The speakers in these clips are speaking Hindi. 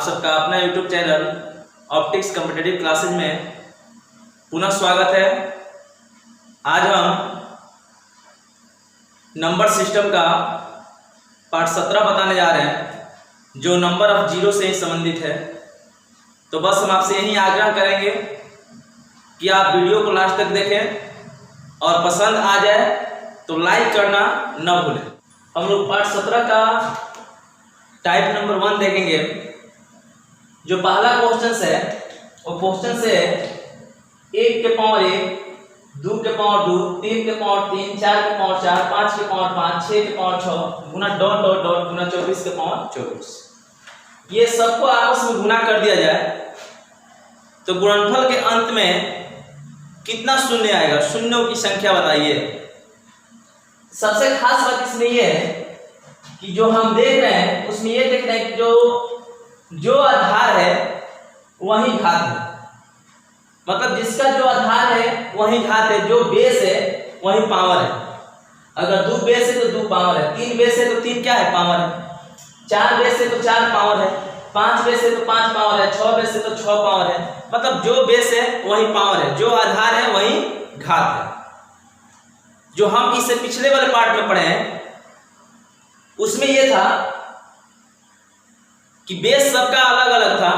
आप सबका अपना YouTube channel optics competitive classes में पुनः स्वागत है। आज हम नंबर सिस्टम का पार्ट 17 बताने जा रहे हैं जो नंबर ऑफ जीरो से संबंधित है। तो बस हम आपसे यही आग्रह करेंगे कि आप वीडियो को लास्ट तक देखें और पसंद आ जाए तो लाइक करना न भूलें। हम लोग पार्ट 17 का टाइप नंबर 1 देखेंगे। जो पहला क्वेश्चन है वो क्वेश्चन से 1 के पावर 1, 2 के पावर 2, 3 के पावर 3, 4 के पावर 4, 5 के पावर 5, 6 के पावर 6 गुना डॉट डॉट डॉट गुना 24 के पावर 24, ये सबको आपस में गुना कर दिया जाए तो गुणनफल के अंत में कितना शून्य आएगा, शून्यों की संख्या बताइए। सबसे खास बात इसमें यह है कि जो हम देख रहे हैं उसमें ये देख रहे हैं कि जो आधार है वही घात है, मतलब जिसका जो आधार है वही घात है, जो बेस है वही पावर है। अगर 2 बेस है तो 2 पावर है, 3 बेस है तो 3 क्या है, पावर है, 4 बेस है तो 4 पावर है, 5 बेस है तो 5 पावर है, 6 बेस है तो 6 पावर है। मतलब जो बेस है वही पावर है, जो आधार है वही घात है। जो हम इससे पिछले वाले पार्ट में पढ़े हैं उसमें यह था कि बेस सबका अलग अलग था,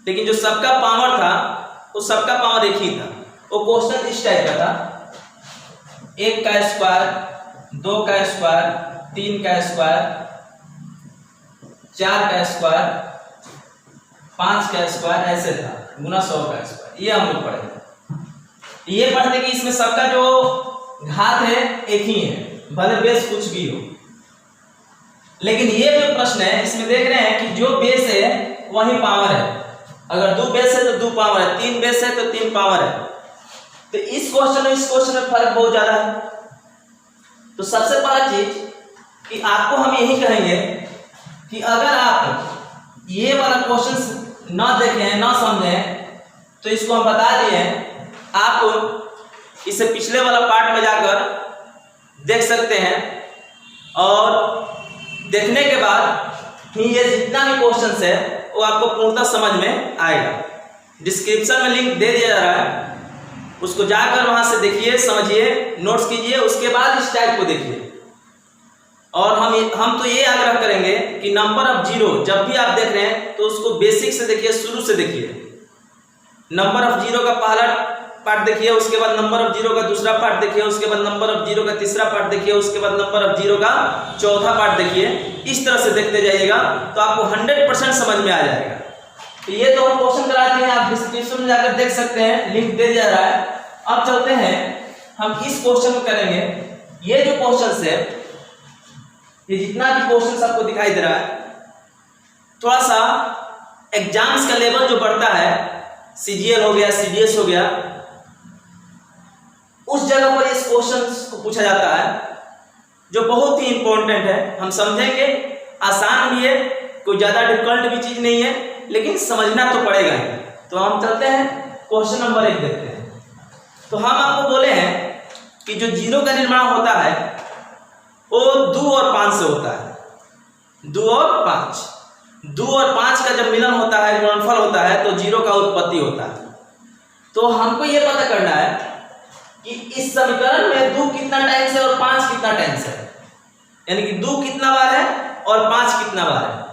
लेकिन जो सबका पावर था वो सबका पावर एक ही था। वो क्वेश्चन इस टाइप का था, 1 का स्क्वायर, 2 का स्क्वायर, 3 का स्क्वायर, 4 का स्क्वायर, 5 का स्क्वायर, ऐसे था गुना 100 का स्क्वायर। ये हम लोग पढ़े थे। ये पढ़ते कि इसमें सबका जो घात है एक ही है, भले बेस कुछ भी हो। लेकिन ये जो प्रश्न है इसमें देख रहे हैं कि जो बेस है वही पावर है। अगर 2 बेस है तो 2 पावर है, 3 बेस है तो 3 पावर है। तो इस क्वेश्चन और इस क्वेश्चन में फर्क बहुत ज्यादा है। तो सबसे पहला चीज कि आपको हम यही कहेंगे कि अगर आप ये वाला क्वेश्चन ना देखें ना समझें तो इसको हम बता दिए, आप इसे पिछले वाला पार्ट में जाकर देख सकते हैं और देखने के बाद ये जितना भी क्वेश्चन है वो आपको पूर्णतः समझ में आएगा। डिस्क्रिप्शन में लिंक दे दिया जा रहा है, उसको जाकर वहां से देखिए, समझिए, नोट्स कीजिए, उसके बाद इस टाइप को देखिए। और हम तो ये आग्रह करेंगे कि नंबर ऑफ जीरो जब भी आप देख रहे हैं तो उसको बेसिक से देखिए, शुरू से देखिए। नंबर ऑफ जीरो का पहला पार्ट देखिए, उसके बाद नंबर ऑफ जीरो का दूसरा पार्ट देखिए, उसके बाद नंबर ऑफ जीरो का तीसरा पार्ट देखिए, उसके बाद नंबर ऑफ जीरो का चौथा पार्ट देखिए। इस तरह से देखते जाइएगा तो आपको 100% समझ में आ जाएगा। तो ये तो हम क्वेश्चन कराते हैं, आप डिस्क्रिप्शन में जाकर देख सकते हैं, लिंक दे दिया रहा है। अब चलते हैं, हम इस क्वेश्चन को करेंगे। ये जो क्वेश्चन है, ये जितना भी क्वेश्चन आपको दिखाई दे रहा है, थोड़ा सा एग्जाम्स का लेवल जो बढ़ता है, CGL हो गया, CDS हो गया, उस जगह पर इस क्वेश्चन को पूछा जाता है जो बहुत ही इंपॉर्टेंट है। हम समझेंगे, आसान भी है, कोई ज्यादा डिफिकल्ट भी चीज नहीं है, लेकिन समझना तो पड़ेगा ही। तो हम चलते हैं क्वेश्चन नंबर 1 देखते हैं। तो हम आपको बोले हैं कि जो जीरो का निर्माण होता है वो 2 और 5 से होता है। 2 और 5, 2 और 5 का जब मिलन होता है, गुणनफल होता है, तो जीरो का उत्पत्ति होता है। तो हमको ये पता करना है कि इस समीकरण में 2 कितना टाइम्स है और 5 कितना टाइम्स है, यानी कि 2 कितना बार है और 5 कितना बार है।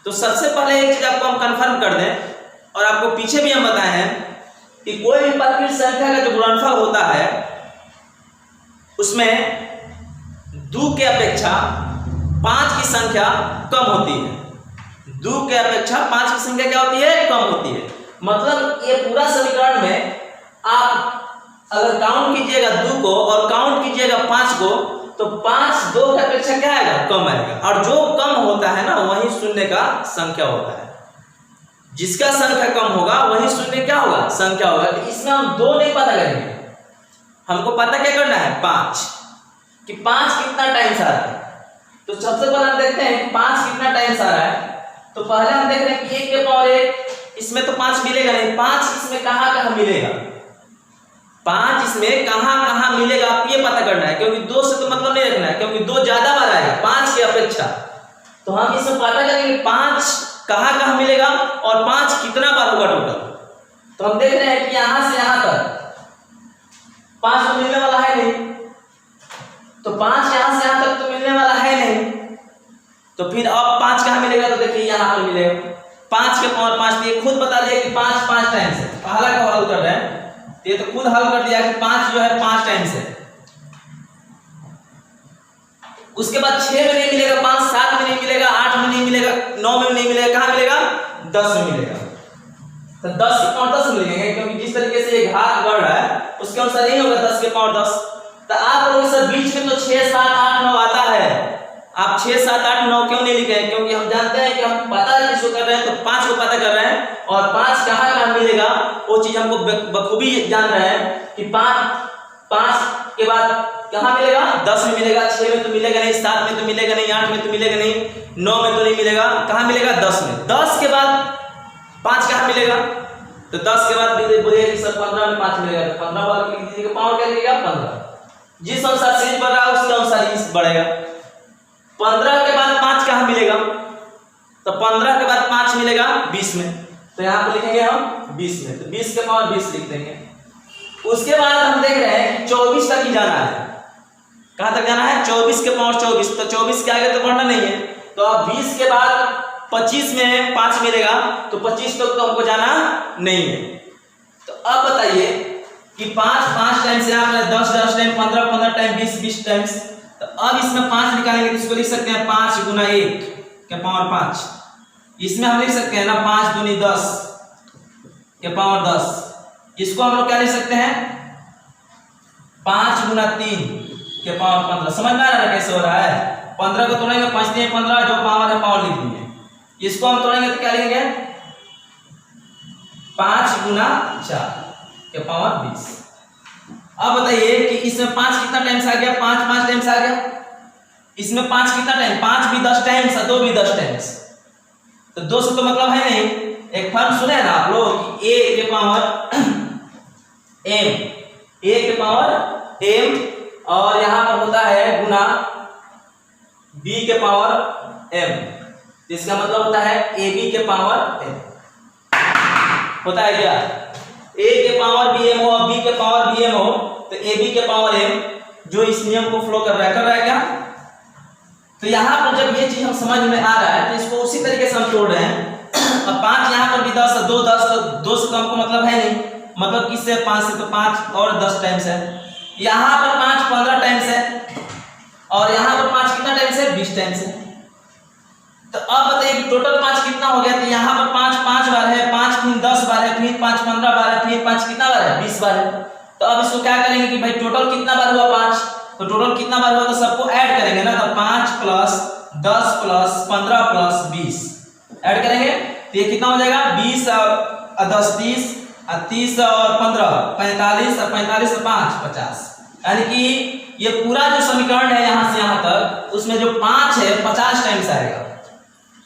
तो सबसे पहले एक चीज आपको हम कंफर्म कर दें, और आपको पीछे भी हम बताए हैं कि कोई भी प्रतिनिधि संख्या का जो गुणनफल होता है उसमें 2 के अपेक्षा 5 की संख्या कम होती है। 2 के अपेक्षा 5 की संख्या क्या होती है, कम होती है। मतलब ये पूरा समीकरण में आप अगर काउंट कीजिएगा 2 को और काउंट कीजिएगा 5 को, तो 5 2 की अपेक्षा क्या आएगा, कम आएगा। और जो कम होता है ना वही शून्य का संख्या होता है। जिसका संख्या कम होगा वही शून्य क्या होगा, संख्या होगा। तो इसमें हम 2 नहीं पता करेंगे, हमको पता क्या करना है, 5, कि 5 कितना टाइम्स आ रहा है। तो सबसे पहले हम देखते हैं 5 कितना टाइम्स आ रहा है। तो पहले हम देख रहे हैं कि 1 के पावर 1, इसमें तो 5 मिलेगा नहीं। 5 इसमें कहां मिलेगा, 5 इसमें कहां मिलेगा, आप ये पता करना है, क्योंकि 2 से तो मतलब नहीं रखना है, क्योंकि 2 ज्यादा बार आएगा 5 की अपेक्षा। तो हम इसमें पता करेंगे 5 कहाँ कहाँ मिलेगा और 5 कितना बार होगा टोटल। तो हम देख रहे हैं कि यहां से यहां तक 5 तो मिलने वाला है नहीं, तो 5 यहां से यहां तक तो मिलने वाला है नहीं, तो फिर अब 5 कहाँ मिलेगा, तो देखिए यहां पर मिलेगा 5 के पावर 5। ये खुद बता दिया कि 5 5 टाइम्स है, पहला का हल कर रहे हैं, ये तो खुद हल कर दिया कि 5 जो है 5 टाइम्स है। उसके बाद 6 में नहीं मिलेगा 5, 7 में नहीं मिलेगा, 8 में नहीं मिलेगा, 9 में नहीं मिलेगा, कहाँ मिलेगा 10 में मिलेगा। तो 10 के पावर 10 मिलेंगे, क्योंकि जिस तरीके से ये घात बढ़ रहा है उसके अनुसार नहीं होगा 10 के पावर 10। तो आप लोग सर बीच में तो 6 7 8 9 आता है, आप 6 7 8 9 क्यों नहीं लिखे? क्योंकि हम जानते हैं कि हम पता किसको कर रहे हैं, तो 5 को पता कर रहे हैं, और 5 कहाँ कहाँ मिलेगा वो चीज हमको बखूबी जान रहे हैं कि 5 के बाद कहाँ मिलेगा, 10 में मिलेगा, 6 में तो मिलेगा नहीं, 7 में तो मिलेगा नहीं, 8 में तो मिलेगा नहीं, 9 में तो नहीं मिलेगा, कहाँ मिलेगा 10 में। 10 के बाद 5 कहाँ मिलेगा, तो 10 के बाद बोलिए कि सर 15 में 5 मिलेगा, तो 15 वाला लिख दीजिए, पावर क्या लिखेगा 15। जिस अनुसार सीरीज बढ़ रहा है उसके अनुसार ही बढ़ेगा। 15 के बाद 5 कहाँ मिलेगा, तो 15 के बाद 5 मिलेगा 20 में, तो यहाँ पर लिखेंगे हम 20 में, तो 20 के पावर 20 लिख देंगे। उसके बाद हम देख रहे हैं 24 तक ही जाना है, कहां तक जाना है 24 के पावर 24, तो 24 के आगे तो बढ़ना नहीं है, तो अब 20 के बाद 25 में 5 मिलेगा, तो 25 तक तो हमको जाना नहीं है। तो अब बताइए कि 5 5 टाइम्स यहाँ पर 10 10 टाइम 15 15 टाइम 20 20 टाइम्स, तो अब इसमें 5 निकालेंगे तो इसको लिख सकते हैं 5 गुना 1 के पावर 5। इसमें हम लिख सकते हैं ना 5 दूनी 10 के पावर 10। इसको हम लोग क्या लिख सकते हैं 5 गुना 3 के पावर 15। समझ में आ रहा है कैसे हो रहा है? 15 को तोड़ेंगे 5 3 15, जो पावर है पावर लिख देंगे। इसको हम तोड़ेंगे तो क्या लिखेंगे 5 गुना 4 के पावर 20। अब बताइए कि इसमें 5 कितना टाइम्स आ गया, 5 5 टाइम्स आ गया। इसमें 5 कितना टाइम, 5 भी 10 टाइम्स, 2 भी 10 टाइम्स, तो 2 से तो मतलब है नहीं। एक फॉर्म सुने ना आप लोग, a के पावर m, a के पावर m, और यहां पर होता है गुना b के पावर m, इसका मतलब होता है ab के पावर m। होता है क्या, a के पावर bm हो, b के पावर bm हो, तो ab के पावर m, जो इस नियम को फॉलो कर रहा है क्या। तो यहां पर जब ये चीज हम समझ में आ रहा है तो इसको उसी तरीके से हम तोड़ रहे हैं। अब 5 यहाँ पर भी 10, 2 10, तो 2 से तो हमको मतलब है नहीं, मतलब किससे 5 से, तो 5 और 10 टाइम्स है। यहाँ पर 5 15 टाइम्स है, और यहाँ पर 5 कितना टाइम्स है 20 टाइम्स है। तो अब बताइए कि टोटल 5 कितना हो गया, तो यहाँ पर 5 5 बार है, 5 फिर 10 बार है, फिर 5 15 बार है, फिर 5 कितना बार है 20 बार है। तो अब इसको क्या करेंगे कि भाई टोटल कितना बार हुआ 5, तो टोटल कितना बार हुआ, तो सबको ऐड करेंगे ना, तो 5 प्लस 10 प्लस 15 प्लस 20 ऐड करेंगे, तो ये कितना हो जाएगा 20 और 10 30, 30 और 15 45, और 45 और 5 50। यानी कि ये पूरा जो समीकरण है यहां से यहां तक, उसमें जो 5 है 50 टाइम्स आएगा।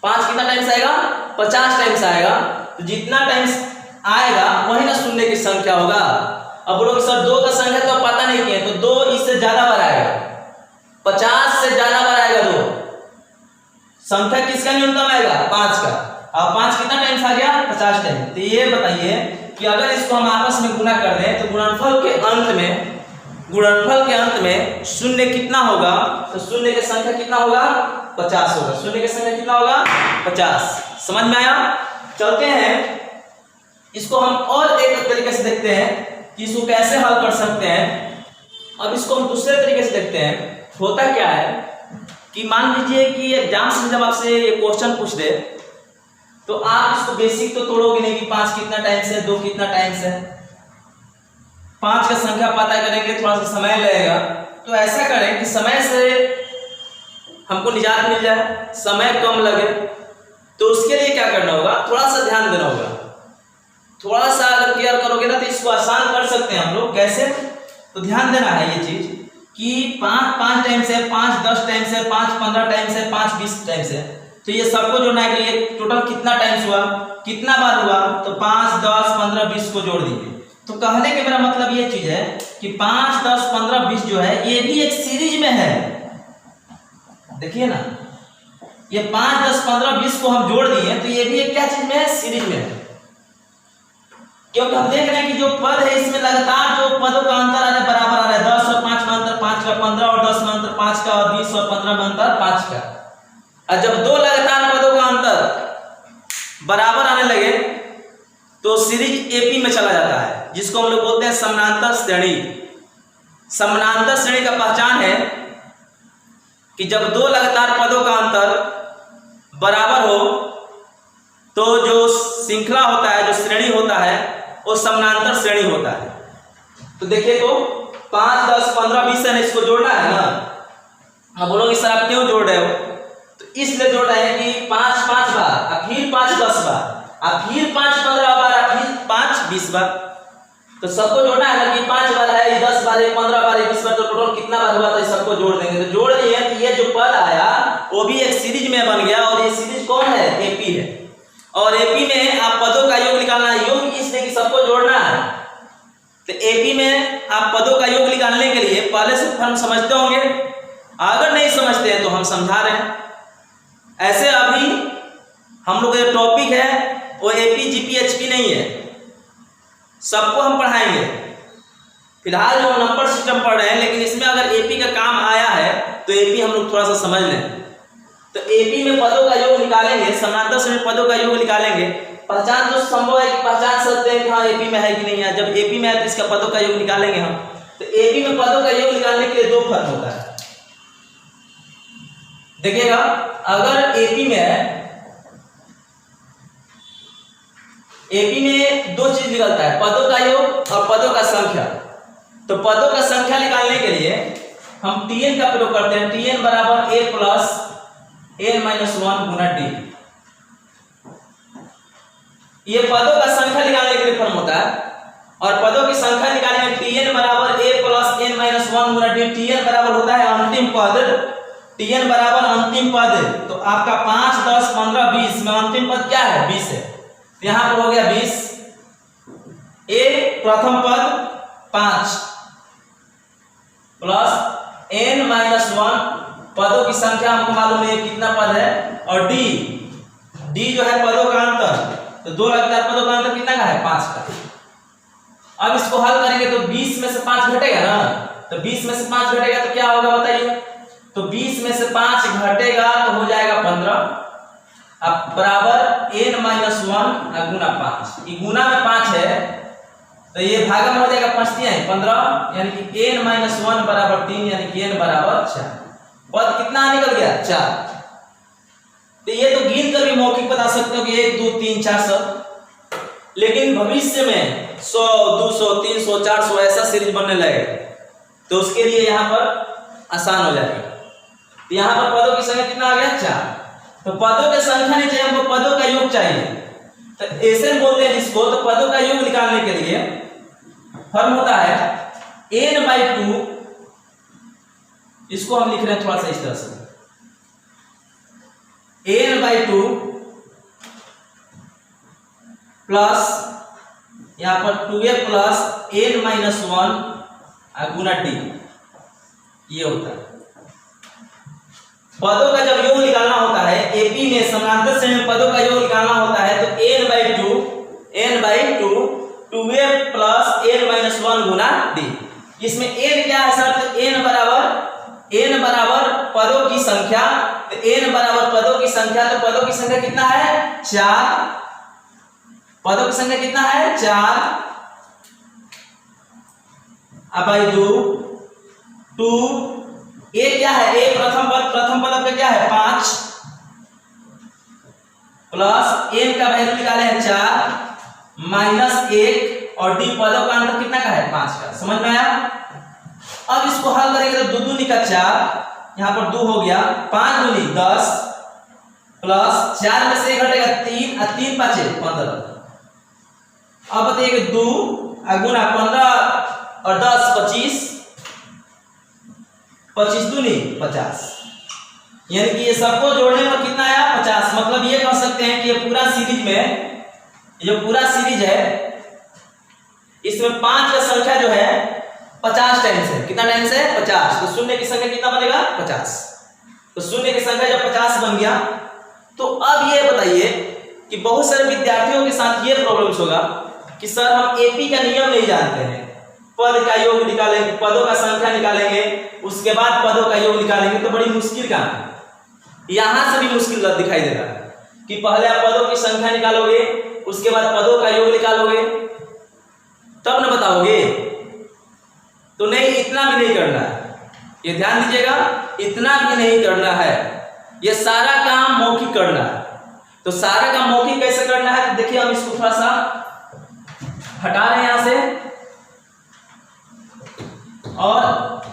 5 कितना टाइम्स आएगा 50 टाइम्स आएगा। तो जितना टाइम्स आएगा वही ना शून्य की संख्या होगा। अब बोलो सर 2 का संख्या तो पता नहीं किया, तो 2 इससे ज्यादा बार आएगा, 50 से ज्यादा बार आएगा 2। संख्या किसका न्यूनतम आएगा 5 का। अब 5 कितना टाइम्स आ गया 50 टाइम। तो ये बताइए कि अगर इसको हम आपस में गुना कर दें तो गुणनफल के अंत में शून्य कितना होगा, तो शून्य की संख्या कितना होगा 50 होगा। शून्य की संख्या कितना होगा 50। समझ में आया? चलते हैं इसको हम और एक तरीके से देखते हैं कि इसको कैसे हल कर सकते हैं। अब इसको हम दूसरे तरीके से देखते हैं। होता क्या है कि मान लीजिए कि एग्जाम से जब आपसे ये क्वेश्चन पूछ दे तो आप इसको बेसिक तो तोड़ोगे नहीं कि 5 कितना टाइम्स है, 2 कितना टाइम्स है। 5 का संख्या पता करेंगे थोड़ा सा समय लगेगा, तो ऐसा करें कि समय से हमको निजात मिल जाए, समय कम लगे। तो उसके लिए क्या करना होगा, थोड़ा सा ध्यान देना होगा। थोड़ा सा अगर केयर करोगे ना तो इसको आसान कर सकते हैं हम लोग। कैसे, तो ध्यान देना है ये चीज कि 5 5 टाइम्स है, 5 10 टाइम्स है, 5 15 टाइम्स है, 5 20 टाइम्स है। तो ये सबको जोड़ना है कि ये टोटल कितना टाइम्स हुआ, कितना बार हुआ, तो 5 10 15 20 को जोड़ दीजिए। तो कहने के मेरा मतलब ये चीज है कि 5 10 15 20 जो है ये भी एक सीरीज में है। देखिए ना, ये 5, 10, 15, 20 को हम जोड़ दिए तो ये भी एक क्या चीज में है, सीरीज में है। क्योंकि हम देख रहे हैं कि जो पद है इसमें लगातार जो पदों का अंतर आ रहा है बराबर आ रहा है। 10 और 5 में अंतर 5 का, 15 और 10 में अंतर 5 का, और 20 और 15 में अंतर 5 का। और जब दो लगातार पदों का अंतर बराबर आने लगे तो सीरीज एपी में चला जाता है, जिसको हम लोग बोलते हैं समानांतर श्रेणी। समानांतर श्रेणी का पहचान है कि जब दो लगातार पदों का अंतर बराबर हो तो जो श्रृंखला होता है, जो श्रेणी होता है, वो समानांतर श्रेणी होता है। तो देखिए तो 5, 10, 15, 20 है, इसको जोड़ना है ना। अब बोलोगे सर आप क्यों जोड़ रहे हो? तो इसलिए जोड़ रहे हैं कि 5 5 बार, फिर 5 10 बार, फिर 5 15 बार, फिर 5 20 बार। तो सबको जोड़ना है ना कि 5 बार है, 10 बार है, 15 बार है, 20 बार, तो टोटल कितना बार हुआ तो सबको जोड़ देंगे। तो जोड़ दिए तो ये जो पद आया वो भी एक सीरीज में बन गया, और ये सीरीज कौन है? एपी है। और एपी में आप पदों का योग निकालना है। योग इसलिए कि सबको जोड़ना है। तो एपी में आप पदों का योग निकालने के लिए पहले से फॉर्म समझते होंगे, अगर नहीं समझते हैं तो हम समझा रहे हैं। ऐसे अभी हम लोग जो टॉपिक है वो एपी जीपी एचपी नहीं है, सबको हम पढ़ाएंगे। फिलहाल जो नंबर सिस्टम पढ़ रहे हैं, लेकिन इसमें अगर एपी का काम आया है तो एपी हम लोग थोड़ा सा समझ लें। तो एपी में पदों का योग निकालेंगे, समानांतर श्रेणी पदों का योग निकालेंगे। पहचान तो संभव है कि पहचान सकते हैं कि हाँ एपी में है कि नहीं है। जब एपी में है तो इसका पदों का योग निकालेंगे हम। तो एपी में पदों का योग निकालने के लिए दो फर्क होता है। देखिएगा, अगर एपी में है, एपी में दो चीज निकलता है, पदों का योग और पदों का संख्या। तो पदों का संख्या निकालने के लिए हम tn का प्रयोग करते हैं। tn बराबर a plus n-1 Guna d। ये पदों का संख्या निकालने के लिए फॉर्म होता है। और पदों की संख्या निकालने में tn बराबर a plus n-1 Guna d। tn बराबर होता है अंतिम पद। tn बराबर अंतिम पद। तो आपका 5, 10, 15, 20 में अंतिम पद क्या है? 20 है। यहां पर हो गया 20। a प्रथम पद 5 प्लस n-1 पदों की संख्या हमको मालूम है कितना पद है, और d जो है पदों का अंतर। तो दो लगातार पदों का अंतर कितना का है? 5 का। अब इसको हल करेंगे तो 20 में से 5 घटेगा ना। तो 20 में से 5 घटेगा तो क्या होगा बताइए? तो 20 में से 5 घटेगा तो हो जाएगा 15। अब बराबर n-1 गुना 5। ये गुना में 5 है तो ये भागा में हो जाएगा 5 है 15, यानी कि n-1 बराबर 3, यानी कि n बराबर 4। पद कितना निकल गया? 4। तो ये तो गिन कर भी मौखिक बता सकते हो कि 1 2 3 4 सब। लेकिन भविष्य में 100 200 300 400 ऐसा सीरीज बनने लगेगा तो उसके लिए यहाँ पर आसान हो जाएगा। तो यहाँ पर पदों की संख्या कितना आ गया? 4। तो पदों की संख्या नहीं चाहिए हमको, पदों का योग चाहिए। तो ऐसे बोलते हैं जिसको। तो पदों का योग निकालने के लिए फॉर्म होता है n/2। इसको हम लिख रहे हैं थोड़ा सा इस तरह से, n/2 प्लस यहां पर 2a प्लस n-1 गुना d। ये होता है पदों का जब योग निकालना होता है। एपी में समानांतर श्रेणी में पदों का योग निकालना होता है तो n/2 2a प्लस n-1 गुना d। इसमें n क्या है सर? तो n बराबर पदों की संख्या। तो n बराबर पदों की संख्या। तो पदों की संख्या कितना है? 4। पदों की संख्या कितना है? 4। अब 2 a क्या है? a प्रथम पद आपका क्या है? 5 प्लस n का वैल्यू निकाले हैं 4 माइनस 1 और d पदों का अंतर कितना का है? 5 का। समझ में आया? अब इसको हल करेंगे तो 2 दूनी का 4, यहाँ पर 2 हो गया, 5 दूनी 10 प्लस 4 में से घटेगा 3 और 3 5 15। अब बताइए 2 गुना 15 और 10 25, 25 दूनी 50, यानी कि ये सबको जोड़ने पर कितना आया? 50। मतलब ये कह सकते हैं कि ये पूरा सीरीज में, ये पूरा सीरीज है, इसमें 5 का संख्या जो है 50 टाइम्स है। कितना टाइम्स है? 50। तो शून्य की संख्या कितना बनेगा? 50। तो शून्य की संख्या जब 50 बन गया, तो अब ये बताइए कि बहुत सारे विद्यार्थियों के साथ ये प्रॉब्लम्स होगा कि सर हम एपी का नियम नहीं जानते हैं, पद का योग निकालेंगे, पदों का संख्या निकालेंगे, उसके बाद पदों का योग निकालेंगे, तो बड़ी मुश्किल काम है। यहां से भी मुश्किल दिखाई दे रहा है कि पहले आप पदों की संख्या निकालोगे, उसके बाद पदों का योग निकालोगे, तब न बताओगे। तो नहीं, इतना भी नहीं करना है, ये ध्यान दीजिएगा, इतना भी नहीं करना है, ये सारा काम मौखिक करना है। तो सारा काम मौखिक कैसे करना है, तो देखिए हम इसको थोड़ा सा हटा रहे हैं यहां से, और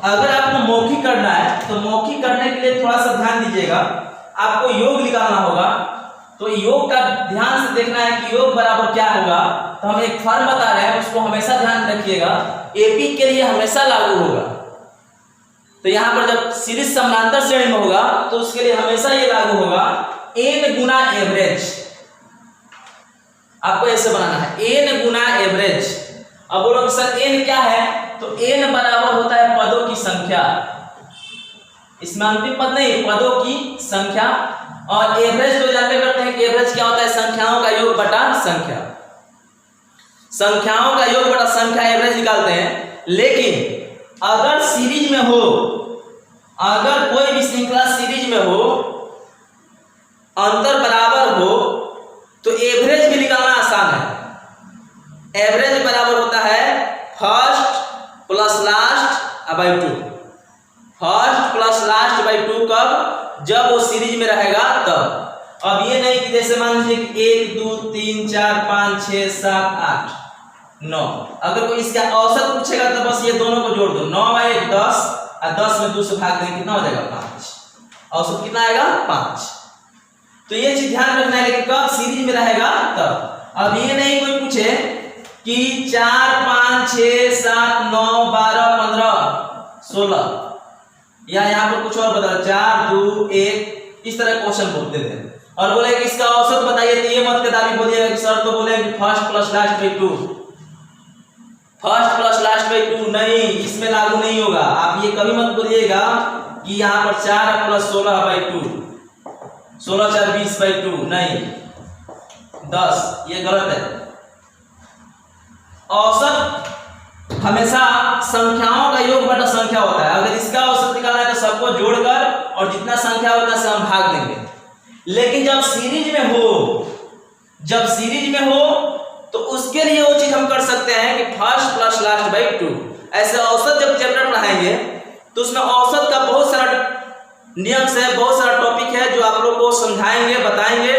अगर आपको मौखिक करना है तो मौखिक करने के लिए थोड़ा सा ध्यान दीजिएगा, आपको योग निकालना होगा। तो योग का ध्यान से देखना है कि योग बराबर क्या होगा। तो हम एक फॉर्म बता रहे हैं, उसको हमेशा ध्यान रखिएगा, एपी के लिए हमेशा लागू होगा। तो यहां पर जब सीरीज समानांतर श्रेणी में होगा तो उसके लिए हमेशा ये लागू होगा, एन गुना एवरेज। आपको ऐसे बनाना है, एन गुना एवरेज। अब बोलो सर एन क्या है, तो एन बराबर होता है पदों की संख्या, इसमें अंतिम पद नहीं, पदों की संख्या। और एवरेज तो जानते करते हैं कि एवरेज क्या होता है, संख्याओं का योग बटा संख्या, संख्याओं का योग बटा संख्या एवरेज निकालते हैं। लेकिन अगर सीरीज में हो, अगर कोई भी श्रृंखला सीरीज में हो, अंतर बराबर हो, तो एवरेज भी निकालना आसान है। एवरेज बराबर होता है first plus last by 2, first plus last by 2। कब, जब वो सीरीज में रहेगा तब। अब ये नहीं कि जैसे मान लीजिए कि 1 2 3 4 5 6 7 8 9, अगर कोई इसका औसत पूछेगा तो बस ये दोनों को जोड़ दो, 9 बाई 10, और 10 में 2 से भाग देंगे, कितना हो जाएगा 5। औसत कितना आएगा 5। तो ये चीज ध्यान रखना है, लेकिन कब सीरीज में रहेगा तब। अब ये नहीं कोई पूछे कि 4 5 6 7 9 12 15 16, या यहाँ पर कुछ और बता 4 2 1, इस तरह क्वेश्चन पूछते थे और बोले कि इसका औसत बताइए। तो ये मत के दाबी बोलिएगा कि सर तो बोले कि first plus last by 2, first plus last by 2, नहीं, इसमें लागू नहीं होगा। आप ये कभी मत बोलिएगा कि यहाँ पर 4 प्लस 16 बाई 2, 16 4 20 बाई 2, नहीं 10, ये गलत है। औसत हमेशा संख्याओं का योग बटा संख्या होता है। अगर इसका औसत निकालना है तो सबको जोड़कर और जितना संख्या होता है हम भाग देंगे। लेकिन जब सीरीज में हो, जब सीरीज में हो तो उसके लिए वो चीज हम कर सकते हैं कि फर्स्ट प्लस लास्ट बाई 2। ऐसे औसत जब चैप्टर पढ़ाएंगे तो उसमें औसत का बहुत सारा नियम है, बहुत सारा टॉपिक है जो आप लोग को समझाएंगे, बताएंगे।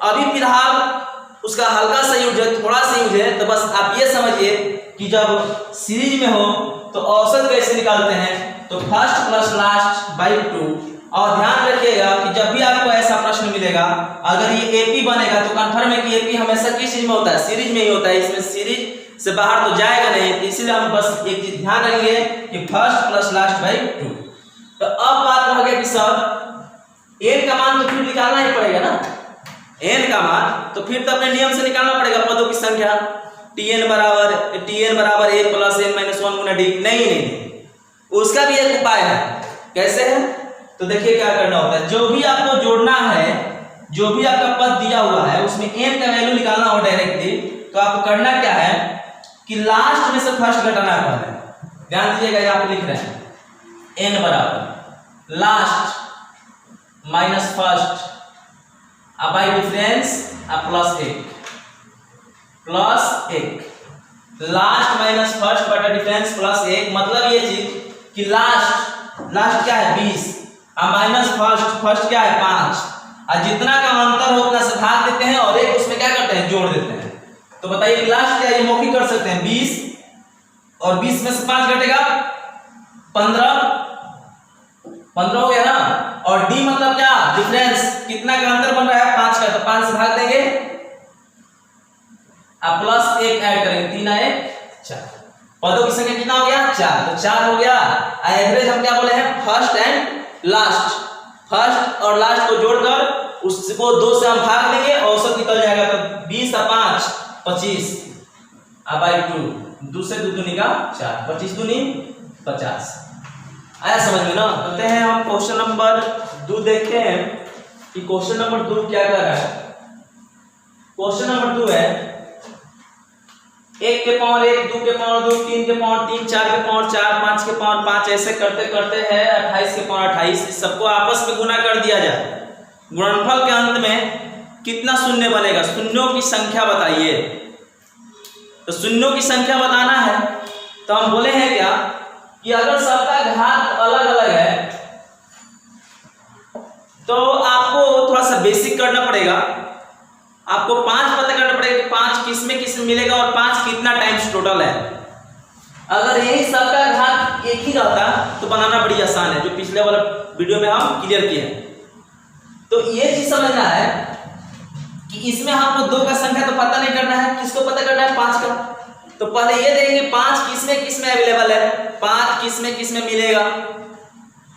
अभी फिलहाल उसका हल्का सा यूज है, थोड़ा सा यूज है। तो बस आप ये समझिए कि जब सीरीज में हो तो औसत कैसे निकालते हैं, तो फर्स्ट प्लस लास्ट बाई 2। और ध्यान रखिएगा कि जब भी आपको ऐसा प्रश्न मिलेगा, अगर ये एपी बनेगा तो कंफर्म है कि एपी हमेशा किस चीज में होता है, सीरीज में ही होता है। इसमें सीरीज से बाहर तो जाएगा नहीं, तो इसीलिए हम बस एक चीज ध्यान रखेंगे कि फर्स्ट प्लस लास्ट बाई 2। तो अब बात रह गया कि सर एन का मान तो फिर निकालना ही पड़ेगा ना, एन का मान तो फिर तो अपने नियम से निकालना पड़ेगा पदों की संख्या। tn बराबर a plus n minus 1 Guna d। नहीं, उसका भी एक उपाय है। कैसे है, तो देखिए क्या करना होता है। जो भी आपको जोड़ना है, जो भी आपका पद दिया हुआ है उसमें n का वैल्यू निकालना हो डायरेक्टली, तो आपको करना क्या है कि लास्ट में से फर्स्ट घटाना है पहले। ध्यान दीजिएगा, यहाँ पे लिख रहे हैं n बराबर last minus first by difference plus 1, plus 1। Last minus first बटा डिफरेंस प्लस 1। मतलब ये चीज कि लास्ट क्या है 20, और माइनस फर्स्ट क्या है 5, और जितना का अंतर हो उतना से भाग देते हैं और एक उसमें क्या करते हैं, जोड़ देते हैं। तो बताइए कि लास्ट क्या, ये मौखिक कर सकते हैं 20, और 20 में से 5 घटेगा 15 हो गया ना। और डी मतलब क्या, डिफरेंस, कितना का अंतर बन रहा है 5 का, तो 5 से भाग देंगे, अब प्लस 1 ऐड करेंगे, 3 आए 4। पदों की संख्या कितना हो गया 4, तो 4 हो गया। एवरेज हम क्या बोले हैं, फर्स्ट एंड लास्ट, फर्स्ट और लास्ट को जोड़कर उसको 2 से हम भाग देंगे, औसत निकल जाएगा। तो 20 और 5 25 बाई 2, 2 से 2 दूनी का 4, 25 दूनी 50। आया समझ में ना। करते हैं हम क्वेश्चन नंबर 2, देखते हैं कि क्वेश्चन नंबर 2 क्या कर रहा है। क्वेश्चन नंबर 2 है 1 के पावर 1, 2 के पावर 2, 3 के पावर 3, 4 के पावर 4, 5 के पावर 5, ऐसे करते करते है 28 के पावर 28। इस सबको आपस में गुणा कर दिया जाए। गुणनफल के अंत में कितना शून्य बनेगा, शून्यों की संख्या बताइए। तो शून्यों की संख्या बताना है तो हम बोले हैं क्या कि अगर सबका घात अलग अलग है तो आपको थोड़ा सा बेसिक करना पड़ेगा। आपको 5 पता करना पड़ेगा कि 5 किसमें किसमें मिलेगा और 5 कितना टाइम्स टोटल है। अगर यही सबका घात एक ही रहता तो बनाना बड़ी आसान है, जो पिछले वाला वीडियो में हम क्लियर किए हैं। तो ये चीज समझना है कि इसमें हमको 2 का संख्या तो पता नहीं करना है, किसको पता करना है 5 का। तो पहले ये देखेंगे 5 किसमें किसमें अवेलेबल है, 5 किसमें किसमें मिलेगा।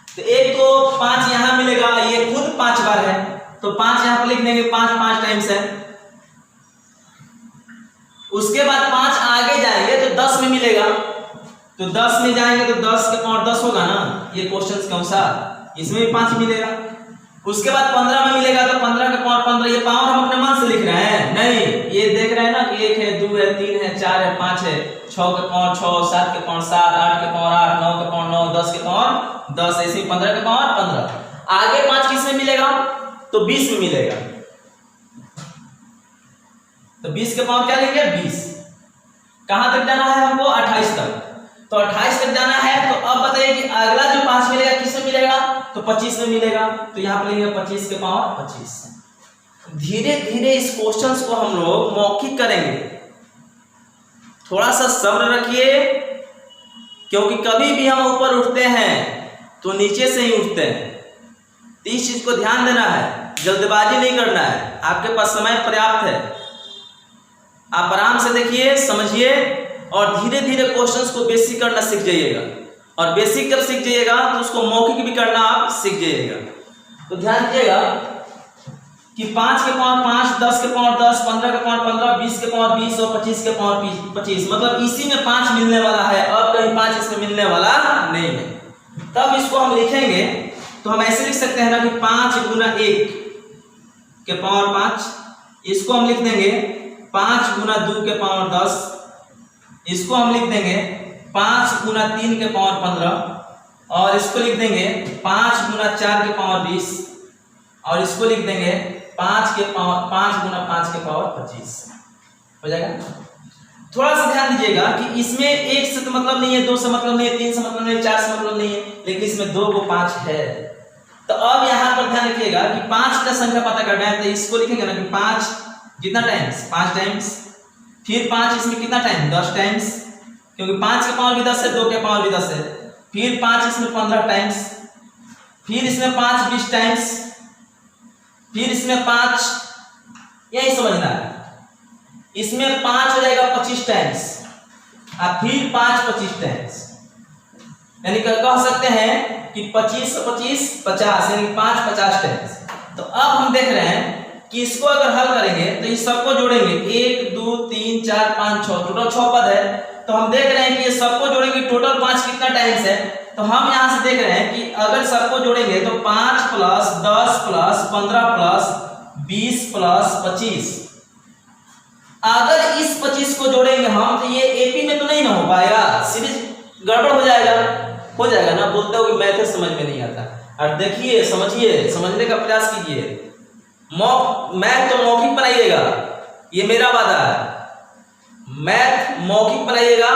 तो एक तो 5 यहां मिलेगा, ये खुद 5 बार है तो 5 यहां पर लिख देंगे, 5 5 टाइम्स है। उसके बाद 5 आगे जाएंगे तो 10 में मिलेगा, तो 10 में जाएंगे तो 10 के पावर 10 होगा ना, ये क्वेश्चंस के अनुसार इसमें भी 5 मिलेगा। उसके बाद 15 में मिलेगा तो 15 के पावर 15, ये पावर हम अपने मन से लिख रहे हैं नहीं, ये देख रहे हैं ना कि 1 है, 2 है, 3 है, 4 है, 5 है, 6 के पावर 6, 7 के पावर 7, 8 के पावर 8, 9 के पावर 9, 10 के पावर 10, ऐसे 15 के पावर 15। आगे 5 किस में मिलेगा तो 20 में मिलेगा, तो 20 के पावर क्या लेंगे 20। कहां तक जाना है हमको 28 तक, तो 28 तक जाना है। तो अब बताइए कि अगला जो 5 मिलेगा किस में मिलेगा तो 25 में मिलेगा, तो यहां पर लेंगे 25 के पावर 25। धीरे धीरे इस क्वेश्चंस को हम लोग मौखिक करेंगे, थोड़ा सा सब्र रखिए, क्योंकि कभी भी हम ऊपर उठते हैं तो नीचे से ही उठते हैं। तो इस चीज को ध्यान देना है, जल्दबाजी नहीं करना है, आपके पास समय पर्याप्त है। आप आराम से देखिए, समझिए और धीरे धीरे क्वेश्चंस को बेसिक करना सीख जाइएगा। और बेसिक जब सीख जाइएगा तो उसको मौखिक भी करना आप सीख जाइएगा। तो ध्यान दीजिएगा कि 5 के पावर 5, 10 के पावर 10, 15 के पावर 15, 20 के पावर 20 और 25 के पावर 25, मतलब इसी में 5 मिलने वाला है, अब कहीं 5 इसमें मिलने वाला नहीं है। तब इसको हम लिखेंगे तो हम ऐसे लिख सकते हैं ना कि 5 गुना 1 के पावर 5, इसको हम लिख देंगे 5 गुना 2 के पावर 10, इसको हम लिख देंगे 5 गुना 3 के पावर 15, और इसको लिख देंगे 5 गुना 4 के पावर 20, और इसको लिख देंगे 5 गुना 5 के पावर 25। हो जाएगा। थोड़ा सा ध्यान दीजिएगा कि इसमें 1 से तो मतलब नहीं है, 2 से मतलब नहीं है, 3 से मतलब नहीं है, 4 से मतलब नहीं है, लेकिन इसमें 2 को 5 है। तो अब यहां पर ध्यान रखिएगा कि 5 का संख्या पता करना है, तो इसको लिखेंगे ना कि 5 कितना टाइम्स 5 टाइम्स, फिर 5 इसमें कितना टाइम 10 टाइम्स, क्योंकि 5 के पावर भी 10 है, 2 के पावर भी 10 है, फिर 5 इसमें 15 टाइम्स, फिर इसमें 5 20 टाइम्स, फिर इसमें 5, यही समझना है, इसमें 5 हो जाएगा 25 टाइम्स, और फिर 5 25 टाइम्स, यानी कह सकते हैं कि 25 से 25 50, यानी 5 50 टाइम्स। तो अब हम देख रहे हैं कि इसको अगर हल करेंगे तो इस सबको जोड़ेंगे 1 2 3 4 5 6, टोटल 6 पद है। तो हम देख रहे हैं कि ये सबको जोड़ेंगे टोटल 5 कितना टाइम्स है, तो हम यहां से देख रहे हैं कि अगर सबको जोड़ेंगे तो 5 प्लस 10 प्लस 15 प्लस 20 प्लस 25। अगर इस 25 को जोड़ेंगे हम तो ये एपी में तो नहीं ना हो पाएगा, सीरीज गड़बड़ हो जाएगा ना। बोलते हो कि मैथ समझ में नहीं आता, और देखिए समझिए, समझने का प्रयास कीजिए। मैथ तो मौखिक बनाइएगा, ये मेरा वादा है, मैथ मौखिक बनाइएगा,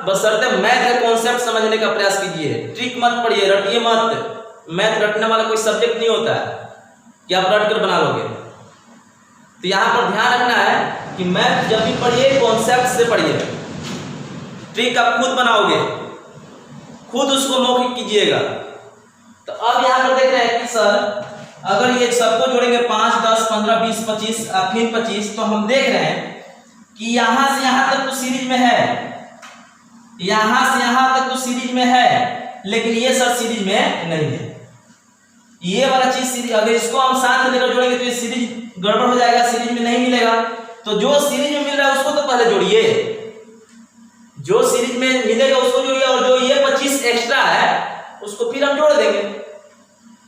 बशर्ते मैथ का कॉन्सेप्ट समझने का प्रयास कीजिए। ट्रिक मत पढ़िए, रटिए मत। मैथ रटने वाला कोई सब्जेक्ट नहीं होता है कि आप रट कर बना लोगे। तो यहां पर ध्यान रखना है कि मैथ जब भी पढ़िए कॉन्सेप्ट से पढ़िए, ट्रिक आप खुद बनाओगे, खुद उसको मौखिक कीजिएगा। तो अब यहां पर देख रहे हैं कि सर अगर ये सबको जोड़ेंगे 5 10 15 20 25 फिर 25, तो हम देख रहे हैं कि यहां से यहां तक तो सीरीज में है, यहां से यहां तक तो सीरीज में है, लेकिन ये सब सीरीज में नहीं है। ये वाला चीज सीरीज, अगर इसको हम साथ लेकर जोड़ेंगे तो ये सीरीज गड़बड़ हो जाएगा, सीरीज में नहीं मिलेगा। तो जो सीरीज में मिल रहा है उसको तो पहले जोड़िए, जो सीरीज में मिलेगा उसको जोड़िए, और जो ये 25 एक्स्ट्रा है उसको फिर हम जोड़ देंगे।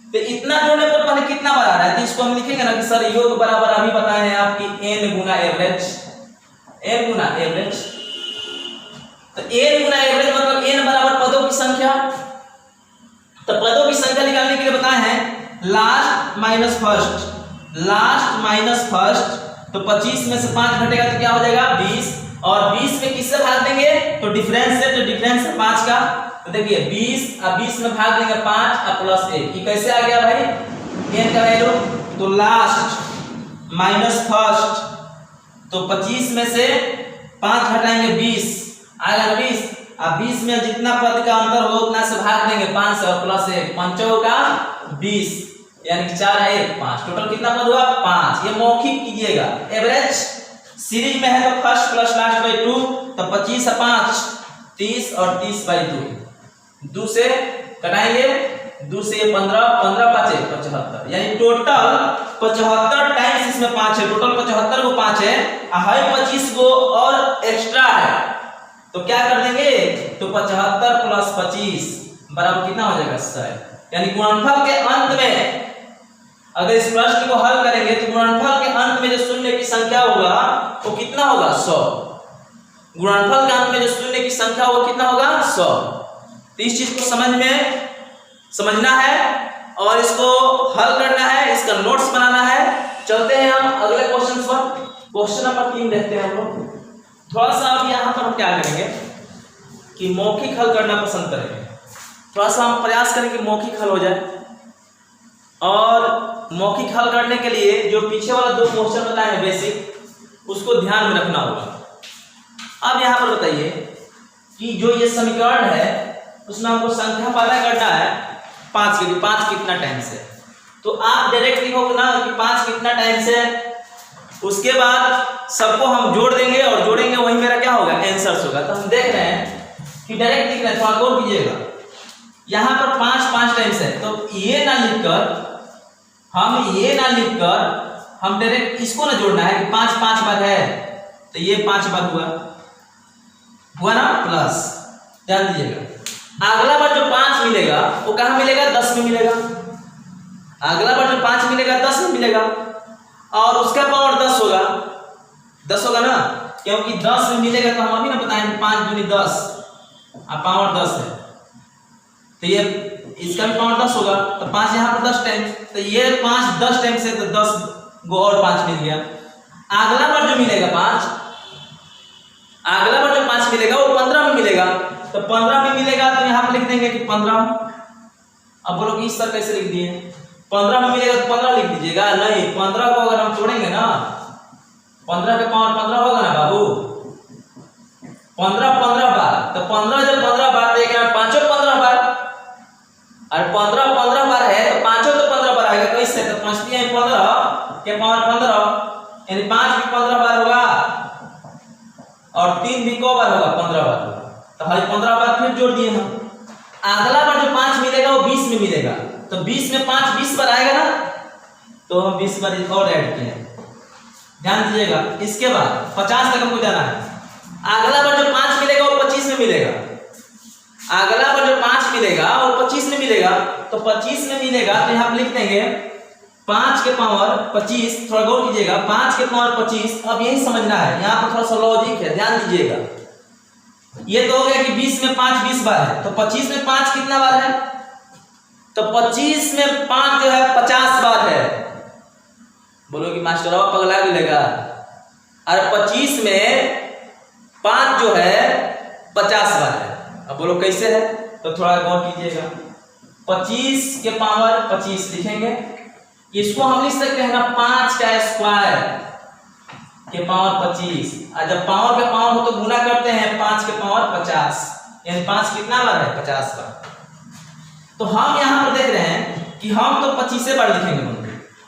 तो इतना जोड़ने पर पहले कितना बार आ रहा है, तो इसको हम लिखेंगे ना कि सर योग बराबर अभी बताए हैं आपकी n गुना एवरेज, n गुना एवरेज। तो n गुना एवरेज मतलब n बराबर पदों की संख्या। तो पदों की संख्या निकालने के लिए बताए हैं last minus first, last minus first. तो 25 में से 5 घटेगा तो क्या हो जाएगा 20, और 20 में किससे भाग देंगे तो डिफरेंस से, तो डिफरेंस है 5 का। तो देखिए 20 अब 20 में भाग देंगे 5 और प्लस 1, ये कैसे आ गया भाई n का वैल्यू। तो लास्ट माइनस फर्स्ट, तो 25 में से 5 घटाएंगे 20 आएगा ना 20। अब 20 में जितना पद का अंतर हो उतना से भाग देंगे 5 से और प्लस 1, 5 का 20 यानी कि 4 है 1 5, टोटल कितना पद हुआ 5। ये मौखिक कीजिएगा। एवरेज सीरीज में है तो फर्स्ट प्लस लास्ट बाई 2, तो 25 है 5 30 और 30 बाई 2, 2 से कटाएंगे 2 से 15 15 5 75, यानी टोटल 75 टाइम्स इसमें 5 है, टोटल 75 को 5 है, 25 को और एक्स्ट्रा है तो क्या कर देंगे तो 75 प्लस 25 बराबर कितना हो जाएगा 100। यानी गुणनफल के अंत में अगर इस प्रश्न को हल करेंगे तो गुणनफल के अंत में जो शून्य की संख्या होगा वो कितना होगा 100। गुणनफल के अंत में जो शून्य की संख्या होगा कितना होगा 100। तो इस चीज को समझना है और इसको हल करना है, इसका नोट्स बनाना है। चलते हैं हम अगले क्वेश्चन पर। क्वेश्चन नंबर 3 देखते हैं हम लोग। थोड़ा सा अब यहाँ पर हम क्या करेंगे कि मौखिक हल करना पसंद करेंगे, थोड़ा सा हम प्रयास करें कि मौखिक हल हो जाए। और मौखिक हल करने के लिए जो पीछे वाला 2 क्वेश्चन बताए हैं बेसिक, उसको ध्यान में रखना होगा। अब यहाँ पर बताइए कि जो ये समीकरण है उसमें हमको संख्या पता करना है 5 की, 5 कितना टाइम्स है। तो आप डायरेक्ट लिखोगे ना कि 5 कितना टाइम्स है, उसके बाद सबको हम जोड़ देंगे और जोड़ेंगे वही मेरा क्या होगा आंसर होगा। तो हम देख रहे हैं कि डायरेक्ट लिख रहे हैं, थोड़ा गौर कीजिएगा। यहाँ पर 5 टाइम्स है तो ये ना लिखकर हम डायरेक्ट इसको ना जोड़ना है कि 5 बार है तो ये 5 बार हुआ ना प्लस। ध्यान दीजिएगा अगला बार जो 5 मिलेगा वो कहाँ मिलेगा 10 में मिलेगा। अगला बार जो 5 मिलेगा 10 में मिलेगा और उसका पावर 10 होगा ना, क्योंकि 10 में मिलेगा तो हम अभी ना बताएंगे 5 दूनी 10 और पावर 10 है तो ये इसका भी पावर 10 होगा। तो 5 यहाँ पर 10 टाइम्स, तो ये 5 10 टाइम्स है तो 10 गो और 5 मिल गया। अगला बार जो मिलेगा 5, अगला बार जो 5 मिलेगा वो 15 में मिलेगा। तो 15 में मिलेगा तो यहाँ पर लिख देंगे कि 15। अब बोलो कि इस तरह कैसे लिख दिए, 15 में मिलेगा तो 15 लिख दीजिएगा। नहीं, 15 को अगर हम जोड़ेंगे ना 15 के पावर 15 होगा ना बाबू, 15 बार। तो 15 जब 15 बार तो 15 बार, और 15 बार है तो 5 तो 15 बार आएगा। कैसे तो 5 15 के पावर 15 यानी 5 भी 15 बार होगा और 3 भी को बार होगा 15 बार। तो भाई 15 बार फिर जोड़ दिए हम। अगला बार जो 5 मिलेगा वो 20 में मिलेगा, तो 20 में 5 20 बार आएगा ना, तो हम 20 बार और ऐड किए। ध्यान दीजिएगा। इसके बाद 50 तक हमको जाना है। अगला बार जो 5 मिलेगा वो 25 में मिलेगा। अगला बार जो 5 मिलेगा वो 25 में मिलेगा। तो 25 में मिलेगा तो यहाँ लिख देंगे 5 के पावर 25। थोड़ा गौर कीजिएगा, 5 के पावर 25। अब यही समझना है, यहाँ पर थोड़ा सा लॉजिक है, ध्यान दीजिएगा। ये तो हो गया कि 20 में 5 20 बार है, तो 25 में 5 कितना बार है, तो 25 में 5 जो है 50 बार है। बोलो कि मास्टर पगला मिलेगा। अरे 25 में 5 जो है 50 बार है। अब बोलो कैसे है, तो थोड़ा गौर कीजिएगा। 25 के पावर 25 लिखेंगे, इसको हम लिख सकते हैं ना 5 का स्क्वायर के पावर 25। और जब पावर के पावर हो तो गुना करते हैं 5 के पावर 50, यानी 5 कितना बार है 50 बार। तो हम यहाँ पर देख रहे हैं कि हम तो 25 बार लिखेंगे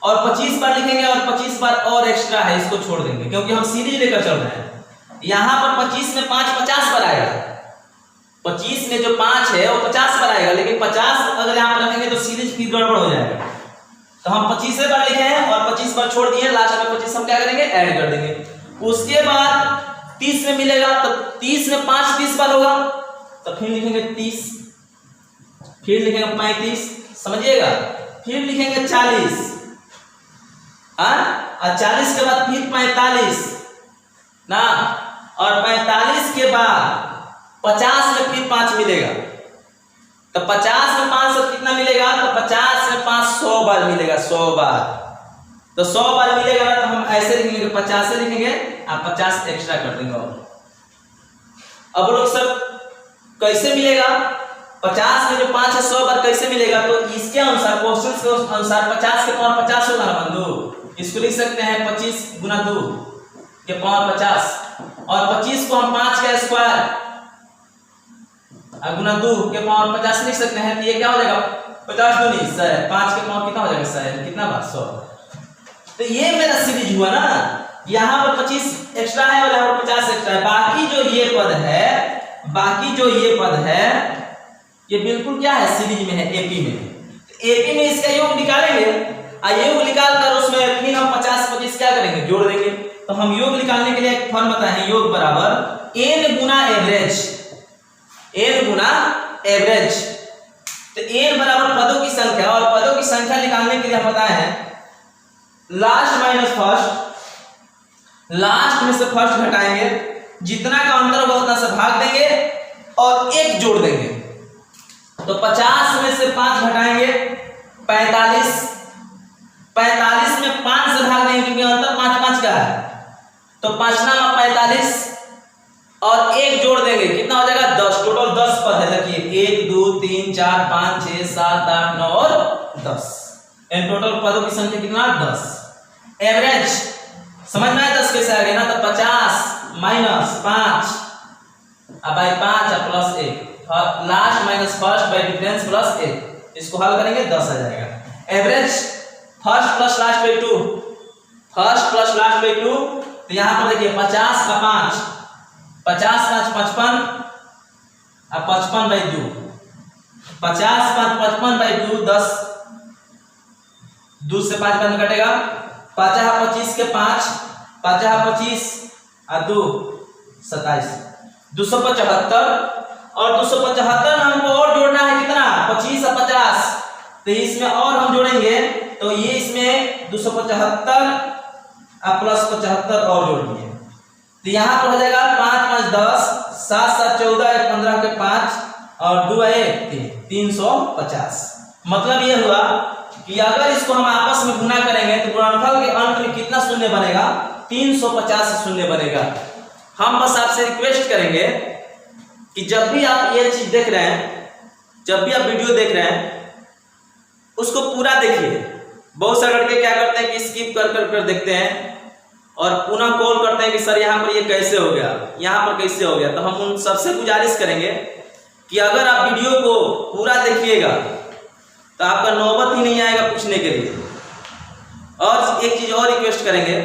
और 25 बार लिखेंगे और 25 बार और एक्स्ट्रा है, इसको छोड़ देंगे क्योंकि हम सीरीज लेकर चल रहे हैं। यहाँ पर 25 में 5 50 बार आएगा, 25 में जो 5 है वो 50 बार आएगा, लेकिन 50 अगर यहाँ पर रखेंगे तो सीरीज की गड़बड़ हो जाएगा। तो हम 25 बार लिखे हैं और 25 बार छोड़ दिए, लास्ट में 25 हम क्या करेंगे ऐड कर देंगे। उसके बाद 30 में मिलेगा तो 30 में 5 30 बार होगा, तो फिर लिखेंगे 30 फिर लिखेंगे 35, समझिएगा, फिर लिखेंगे 40, और 40 के बाद फिर 45 ना, और 45 के बाद 50 में फिर 5 मिलेगा, तो 50 में 5 से कितना मिलेगा, तो 50 में 5 100 बार मिलेगा, 100 बार, तो 100 बार मिलेगा ना, तो हम ऐसे लिखेंगे 50 से लिखेंगे, आप 50 एक्स्ट्रा कर देंगे। अब लोग सब कैसे मिलेगा, 50 में जो 5 है 100 बार कैसे मिलेगा, तो इसके अनुसार क्वेश्चन के अनुसार 50 के पावर 50 होगा ना बंधु, इसको लिख सकते हैं 25 गुना 2 के पावर 50, और 25 को हम 5 का स्क्वायर गुना 2 के पावर 50 लिख सकते हैं, तो ये क्या हो जाएगा 50 दूनी 100, 5 के पावर कितना हो जाएगा 100, कितना बार 100। तो ये मेरा सीरीज हुआ ना, यहाँ पर 25 एक्स्ट्रा है और यहाँ पर 50 एक्स्ट्रा है, बाकी जो ये पद है ये बिल्कुल क्या है, सीरीज में है, एपी में। तो एपी में इसका योग निकालेंगे, योग निकाल कर उसमें फिर हम 50-25 क्या करेंगे, जोड़ देंगे। तो हम योग निकालने के लिए एक फॉर्मूला है, योग बराबर n गुना एवरेज, n गुना एवरेज। तो n बराबर पदों की संख्या, और पदों की संख्या निकालने के लिए हम बताए हैं लास्ट माइनस फर्स्ट, लास्ट में से फर्स्ट घटाएंगे, जितना का अंतर होगा उतना से भाग देंगे और 1 जोड़ देंगे। तो 50 में से 5 घटाएंगे 45, 45 में 5 से भाग देंगे क्योंकि अंतर 5-5 का है, तो 5 नाम 45 और 1 जोड़ देंगे, कितना हो जाएगा 10। टोटल 10 पद है, देखिए 1 2 3 4 5 6 7 8 9 और 10, इन टोटल पदों की संख्या कितना 10। एवरेज समझना है 10 कैसे आ गया ना, तो 50 minus 5 by 5 plus 1, last minus first by difference plus 1, इसको हल करेंगे 10 आ जाएगा। Average first plus last by 2, first plus last by 2, तो यहां पर देखिए 50 का 5, 50 5 55, अब 55 बाई 2, 50 5 55 बाई 2 10, 2 से 5 बंद कटेगा, 50 25 के 5, 50 25 और 2 27, 275, और 275 में हमको और जोड़ना है कितना 25 और 50, तो इसमें और हम जोड़ेंगे, तो ये इसमें 275 प्लस 75 और जोड़ दिए, तो यहाँ पर हो जाएगा 5 5 10, 7 7 14, 1 15 के 5 और 2 1 350। मतलब ये हुआ कि अगर इसको हम आपस में गुना करेंगे तो गुणनफल के अंत में कितना शून्य बनेगा, 350 शून्य बनेगा। हम बस आपसे रिक्वेस्ट करेंगे कि जब भी आप ये चीज देख रहे हैं, जब भी आप वीडियो देख रहे हैं, उसको पूरा देखिए। बहुत सारे लड़के क्या करते हैं कि स्किप कर देखते हैं और पुनः कॉल करते हैं कि सर यहाँ पर ये कैसे हो गया, यहाँ पर कैसे हो गया। तो हम उन सबसे गुजारिश करेंगे कि अगर आप वीडियो को पूरा देखिएगा तो आपका नौबत ही नहीं आएगा पूछने के लिए। और एक चीज और रिक्वेस्ट करेंगे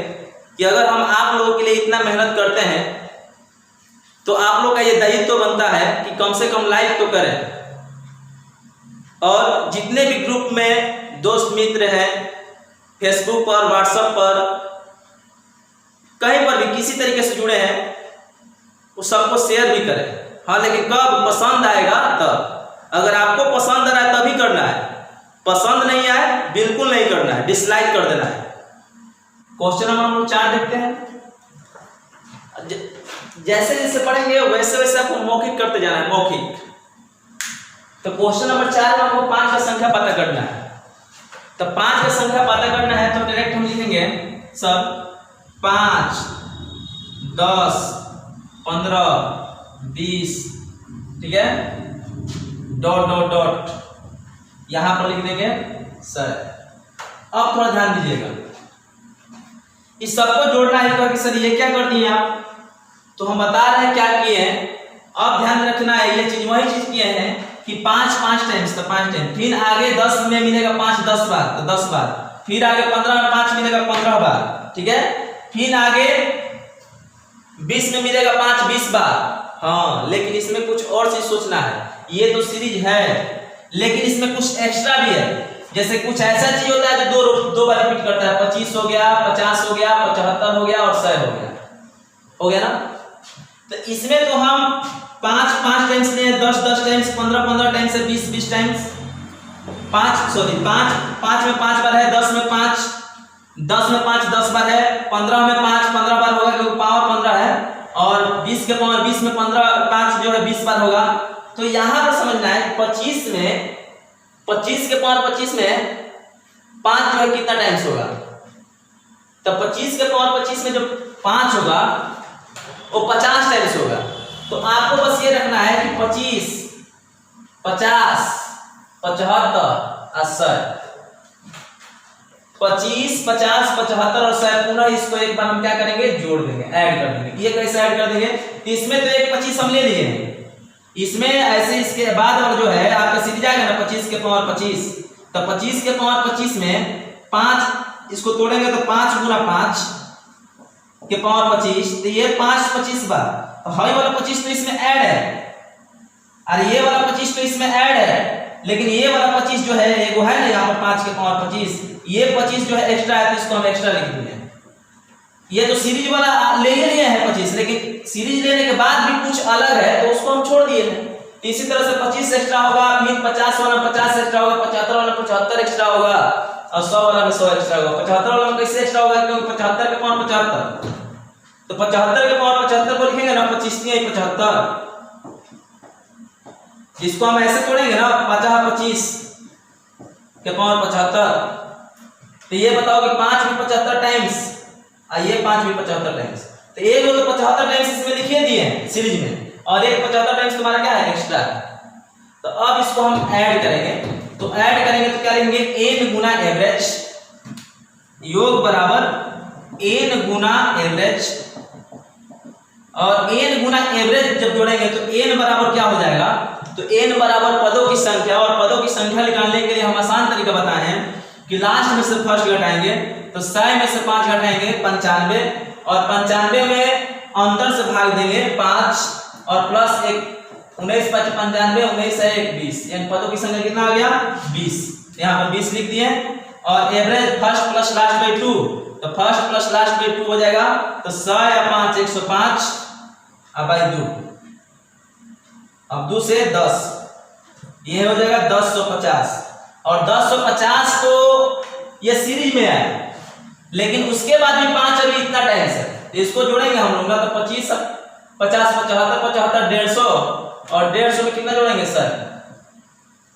कि अगर हम आप लोगों के लिए इतना मेहनत करते हैं तो आप लोग का ये दायित्व बनता है कि कम से कम लाइक तो करें, और जितने भी ग्रुप में दोस्त मित्र हैं, फेसबुक पर, व्हाट्सएप पर, कहीं पर भी किसी तरीके से जुड़े हैं, वो सबको शेयर भी करें। हाँ, लेकिन कब पसंद आएगा तब। अगर आपको पसंद आ रहा है तभी करना है, पसंद नहीं आए बिल्कुल नहीं करना है, डिसलाइक कर देना है। क्वेश्चन नंबर हम लोग 4 देखते हैं। जैसे जैसे पढ़ेंगे वैसे वैसे आपको मौखिक करते जाना है, मौखिक। तो क्वेश्चन नंबर 4 में हमको 5 का संख्या पता करना है। तो 5 का संख्या पता करना है तो डायरेक्ट हम लिखेंगे सब 5 10 15 20, ठीक है, डॉट डॉट डॉट यहां पर लिख देंगे सर। अब थोड़ा ध्यान दीजिएगा, इस सबको जोड़ना है कि सर ये क्या कर दिए आप, तो हम बता रहे हैं क्या किए हैं। अब ध्यान रखना है, ये चीज वही चीज किए हैं कि 5 टाइम्स, तो 5 टाइम, फिर आगे 10 में मिलेगा 5 10 बार, तो 10 बार, फिर आगे 15 में 5 मिलेगा 15 बार, ठीक है, फिर आगे 20 में मिलेगा 5 20 बार। हाँ, लेकिन इसमें कुछ और चीज सोचना है। ये तो सीरीज है लेकिन इसमें कुछ एक्स्ट्रा भी है। जैसे कुछ ऐसा चीज होता है जो दो बार रिपीट करता है, 25 हो गया, 50 हो गया, 75 हो गया और 100 हो गया ना। तो इसमें तो हम 5 टाइम्स लिए, 10 टाइम्स, 15 टाइम्स से 20 टाइम्स, 5 में 5 बार है, 10 में 5 10 बार है, 15 में 5 15 बार होगा क्योंकि पावर 15 है, और 20 के पावर 20 में 5 जो है 20 बार होगा। तो यहाँ पर समझना है 25 के पावर 25 में 5 जो है कितना टाइम्स होगा। तो 25 के पावर 25 में जो 5 होगा वो 50 टाइम्स होगा। तो आपको बस ये रखना है कि 25 50 75 80, 25 50 75 और 100 पुनः इसको एक बार हम क्या करेंगे, जोड़ देंगे, ऐड कर देंगे। ये कैसे ऐड कर देंगे, इसमें तो एक 25 हम ले लिए हैं, इसमें ऐसे इसके बाद और जो है आपका सीरीज आएगा ना 25 के पावर 25, तो 25 के पावर 25 में 5 इसको तोड़ेंगे तो 5 गुना 5 के पावर 25, तो ये 5 25 बार, तो हाई वाला 25 तो इसमें ऐड है, और ये वाला 25 तो इसमें ऐड है, लेकिन ये वाला 25 जो है ये वो है ना यहाँ पर 5 के पावर 25, ये 25 जो है एक्स्ट्रा है, तो इसको हम एक्स्ट्रा लिख दिए। ये तो सीरीज वाला ले ही लिया है 25, लेकिन सीरीज लेने के बाद भी कुछ अलग है तो उसको हम छोड़ दिए हैं। इसी तरह से 25 एक्स्ट्रा होगा, फिर 50 वाला 50 एक्स्ट्रा होगा, 75 वाला 75 एक्स्ट्रा होगा, और 100 वाला में 100 एक्स्ट्रा होगा। 75 वाला में कैसे एक्स्ट्रा होगा, क्योंकि 75 के पावर 75, तो 75 के पावर 75 को लिखेंगे ना 25 नहीं 75, जिसको हम ऐसे तोड़ेंगे ना 50 के पावर 75, तो ये बताओ कि 5 भी 75 टाइम्स, ये 5 भी 75 टाइम्स, तो एक तो 75 टाइम्स इसमें लिखे दिए हैं सीरीज में, और एक 75 टाइम्स तुम्हारा क्या है, एक्स्ट्रा। तो अब इसको हम ऐड करेंगे, तो ऐड करेंगे तो क्या लिखेंगे, n गुना एवरेज योग बराबर n गुना एवरेज, और n गुना एवरेज जब जोड़ेंगे तो n बराबर क्या हो जाएगा, तो n बराबर पदों की संख्या, और पदों की संख्या निकालने के लिए हम आसान तरीका बताए हैं कि लास्ट में से फर्स्ट घटाएंगे, तो 100 में से 5 घटाएंगे 95, और 95 में अंतर से भाग देंगे 5, और प्लस 1 19 5 95 19 है 1 20, यानी पदों की संख्या कितना आ गया 20, यहाँ पर 20 लिख दिए। और average first plus last by 2, तो फर्स्ट प्लस लास्ट बाई 2 हो जाएगा, तो 100 या 5 105 अब बाई 2, अब 2 से 10, ये हो जाएगा 1050, और 1050 तो ये सीरीज में है, लेकिन उसके बाद भी 5 अभी इतना टाइम्स है, तो इसको जोड़ेंगे हम लोग ना, तो 25 50 75 75 150, और 150 में कितना जोड़ेंगे सर,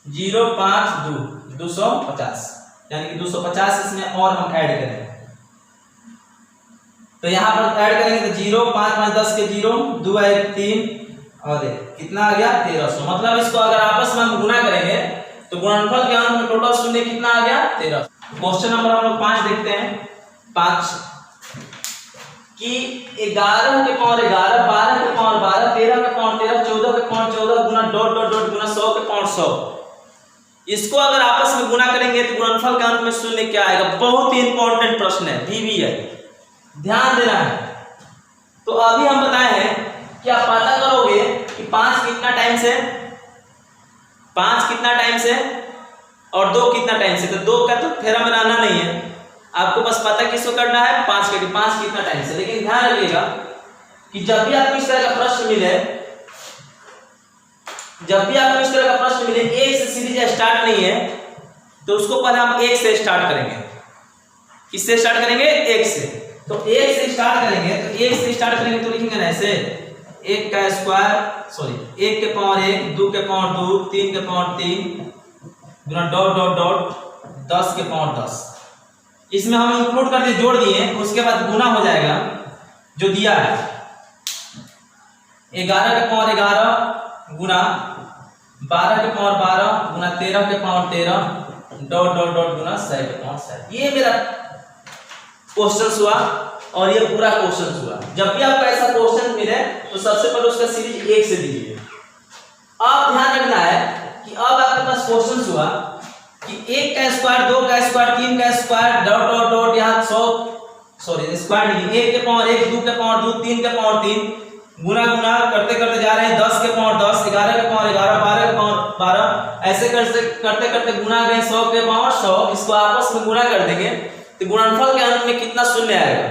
0 5 2 250, यानी कि 250 इसमें और हम ऐड करेंगे, तो यहाँ पर ऐड करेंगे तो 0 5 5 10 के 0 2 1 3 और कितना आ गया 1300। मतलब इसको अगर आपस में हम गुना करेंगे तो गुणनफल के अंत में टोटल शून्य कितना आ गया 1300। क्वेश्चन नंबर हम लोग 5 देखते हैं। 5 कि 11 के पावर 11 12 के पावर 12 13 के पावर 13 14 के पावर 14 गुना डॉट डॉट डॉट गुना 100 के पावर 100, इसको अगर आपस में गुना करेंगे तो गुणनफल के अंत में शून्य क्या आएगा। बहुत ही इंपॉर्टेंट प्रश्न है, बीबी है, ध्यान देना है। तो अभी हम बताए हैं कि आप पता करोगे कि 5 कितना टाइम से 5 कितना टाइम से और 2 कितना टाइम से, तो 2 का तो फेरा बनाना नहीं है, आपको बस पता किसको करना है 5 का, 5 कितना टाइम से। लेकिन ध्यान रखिएगा कि जब भी आपको इस तरह का प्रश्न मिले, जब भी आपको इस तरह का प्रश्न मिले 1 से सीरीज स्टार्ट नहीं है तो उसको पहले हम 1 से स्टार्ट करेंगे। किससे स्टार्ट करेंगे 1 से, तो 1 से स्टार्ट करेंगे, तो 1 से स्टार्ट करेंगे तो लिखेंगे ना ऐसे 1 का स्क्वायर, सॉरी 1 के पावर 1 2 के पावर 2 3 के पावर 3 गुना डॉट डॉट डॉट 10 के पावर 10। इसमें हम इंक्लूड कर दिए, जोड़ दिए, उसके बाद गुना हो जाएगा जो दिया है 11 के पावर 11 गुना 12 के पावर 12 गुना 13 के पावर 13 डॉट डॉट डॉट गुना 100 के पावर 100। ये मेरा क्वेश्चन हुआ और ये पूरा क्वेश्चन हुआ। जब भी आपको ऐसा क्वेश्चन मिले तो सबसे पहले उसका सीरीज 1 से दीजिए। अब ध्यान रखना है कि अब आपके पास क्वेश्चन हुआ कि 1 का स्क्वायर 2 का स्क्वायर 3 का स्क्वायर डॉट डॉट डॉट यहाँ 100 सॉरी स्क्वायर नहीं, 1 के पावर 1 2 के पावर 2 3 के पावर 3 गुना गुना करते करते जा रहे हैं 10 के पावर 10 11 के पावर 11 12 के पावर 12 ऐसे करते करते गुना गए 100 के पावर 100। इसको आपस में गुना कर देंगे तो गुणनफल के अंत में कितना शून्य आएगा।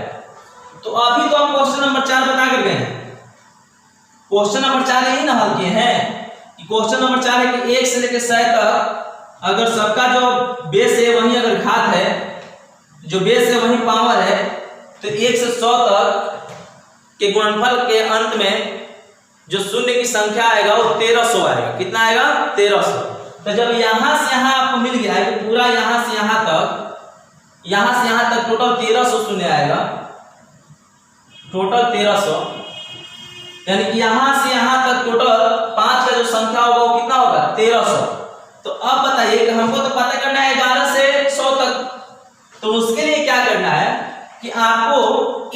तो अभी तो हम क्वेश्चन नंबर 4 बता कर गए हैं, क्वेश्चन नंबर 4 यही ना हल किए हैं कि क्वेश्चन नंबर 4 है कि 1 से लेकर 100 तक अगर सबका जो बेस है वही अगर घात है, जो बेस है वही पावर है, तो 1 से 100 तक के गुणनफल के अंत में जो शून्य की संख्या आएगा वो 1300 आएगा। कितना आएगा? 1300। तो जब यहां से यहां आपको मिल गया है कि पूरा यहां से यहां तक टोटल 1300 शून्य आएगा, टोटल 1300, यानी कि यहां से यहां तक टोटल 5 का जो संख्या होगा वो कितना होगा? 1300। तो अब बताइए कि हमको तो पता करना है 11 से 100 तक, तो उसके लिए क्या करना है कि आपको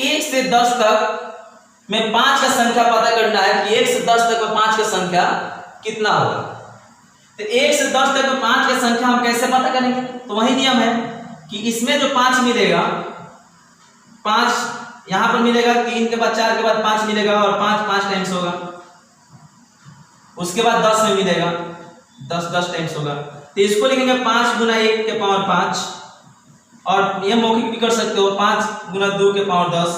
1 से 10 तक में 5 का संख्या पता करना है कि 1 से 10 तक में 5 का संख्या कितना होगा। तो 1 से 10 तक में 5 का संख्या हम कैसे पता करेंगे? तो वही नियम है कि इसमें जो 5 मिलेगा, 5 यहां पर मिलेगा, 3 के बाद 4 के बाद 5 मिलेगा और 5 5 टाइम्स होगा, उसके बाद 10 में मिलेगा, 10 10 टाइम्स होगा। तो इसको लिखेंगे 5 गुना 1 के पावर 5, और ये मौखिक भी कर सकते हो 5 गुना 2 के पावर 10,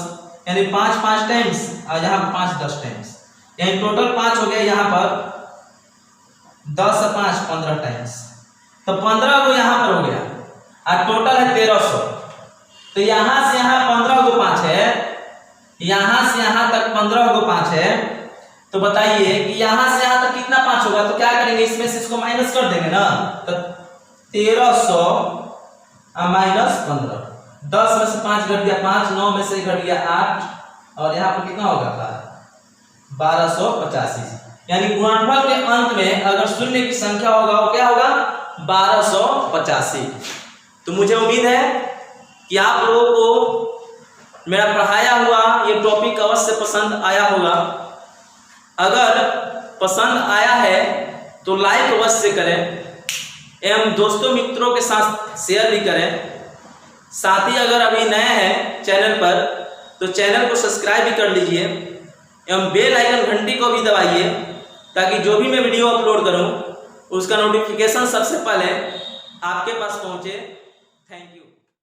यानी 5 5 टाइम्स और यहाँ 5 10 टाइम्स, यानी टोटल 5 हो गया यहाँ पर 10 से 5 15 टाइम्स, तो 15 को यहाँ पर हो गया और टोटल है 1300। तो यहाँ से यहाँ 15 को 5 है, यहाँ से यहाँ तक 15 को 5 है, तो बताइए कि यहाँ से यहाँ तक कितना 5 होगा? तो क्या करेंगे, इसमें से इसको माइनस कर देंगे ना, तो 1300 माइनस 15, 10 में से 5 घट गया 5, 9 में से घट गया 8, और यहाँ पर कितना होगा? 1285। यानी गुणनफल के अंत में अगर शून्य की संख्या होगा वो क्या होगा? 1285। तो मुझे उम्मीद है कि आप लोगों को मेरा पढ़ाया हुआ ये टॉपिक अवश्य पसंद आया होगा। अगर पसंद आया है तो लाइक अवश्य करें एवं दोस्तों मित्रों के साथ शेयर भी करें। साथ ही अगर अभी नए हैं चैनल पर तो चैनल को सब्सक्राइब भी कर लीजिए एवं बेल आइकन घंटी को भी दबाइए, ताकि जो भी मैं वीडियो अपलोड करूं उसका नोटिफिकेशन सबसे पहले आपके पास पहुंचे। Thank you.